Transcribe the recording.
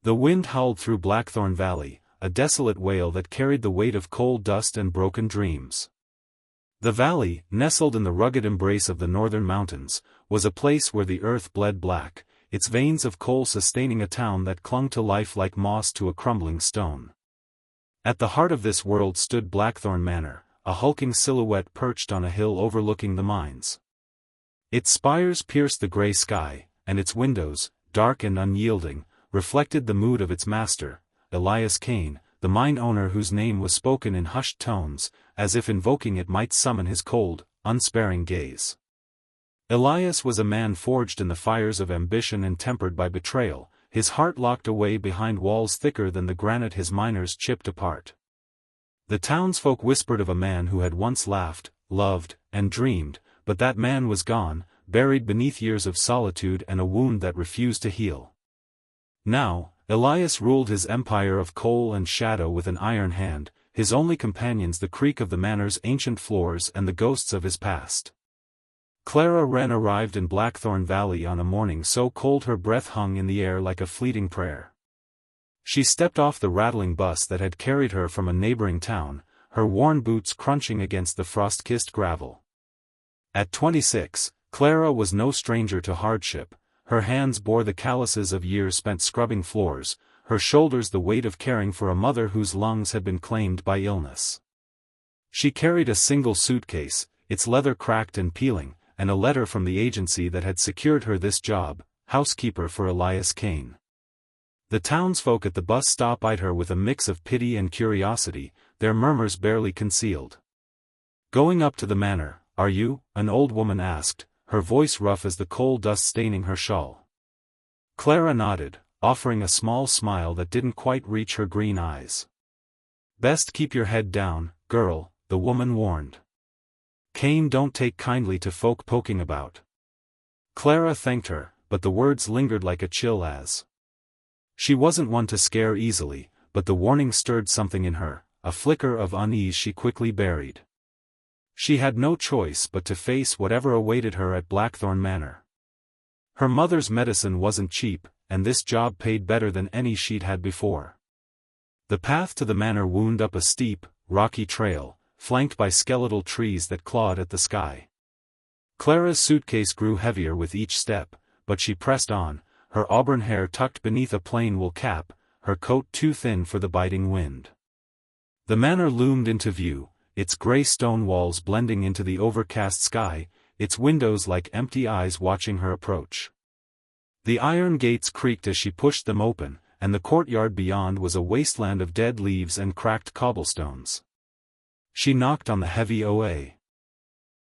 The wind howled through Blackthorn Valley, a desolate wail that carried the weight of coal dust and broken dreams. The valley, nestled in the rugged embrace of the northern mountains, was a place where the earth bled black, its veins of coal sustaining a town that clung to life like moss to a crumbling stone. At the heart of this world stood Blackthorn Manor, a hulking silhouette perched on a hill overlooking the mines. Its spires pierced the gray sky, and its windows, dark and unyielding, reflected the mood of its master, Elias Kane, the mine owner whose name was spoken in hushed tones, as if invoking it might summon his cold, unsparing gaze. Elias was a man forged in the fires of ambition and tempered by betrayal, his heart locked away behind walls thicker than the granite his miners chipped apart. The townsfolk whispered of a man who had once laughed, loved, and dreamed, but that man was gone, buried beneath years of solitude and a wound that refused to heal. Now, Elias ruled his empire of coal and shadow with an iron hand, his only companions the creak of the manor's ancient floors and the ghosts of his past. Clara Wren arrived in Blackthorn Valley on a morning so cold her breath hung in the air like a fleeting prayer. She stepped off the rattling bus that had carried her from a neighboring town, her worn boots crunching against the frost-kissed gravel. At 26, Clara was no stranger to hardship. Her hands bore the calluses of years spent scrubbing floors, her shoulders the weight of caring for a mother whose lungs had been claimed by illness. She carried a single suitcase, its leather cracked and peeling, and a letter from the agency that had secured her this job, housekeeper for Elias Kane. The townsfolk at the bus stop eyed her with a mix of pity and curiosity, their murmurs barely concealed. "Going up to the manor, are you?" an old woman asked, her voice rough as the coal dust staining her shawl. Clara nodded, offering a small smile that didn't quite reach her green eyes. "Best keep your head down, girl," the woman warned. "Kane don't take kindly to folk poking about." Clara thanked her, but the words lingered like a chill as. She wasn't one to scare easily, but the warning stirred something in her, a flicker of unease she quickly buried. She had no choice but to face whatever awaited her at Blackthorn Manor. Her mother's medicine wasn't cheap, and this job paid better than any she'd had before. The path to the manor wound up a steep, rocky trail, flanked by skeletal trees that clawed at the sky. Clara's suitcase grew heavier with each step, but she pressed on, her auburn hair tucked beneath a plain wool cap, her coat too thin for the biting wind. The manor loomed into view, its gray stone walls blending into the overcast sky, its windows like empty eyes watching her approach. The iron gates creaked as she pushed them open, and the courtyard beyond was a wasteland of dead leaves and cracked cobblestones. She knocked on the heavy OA.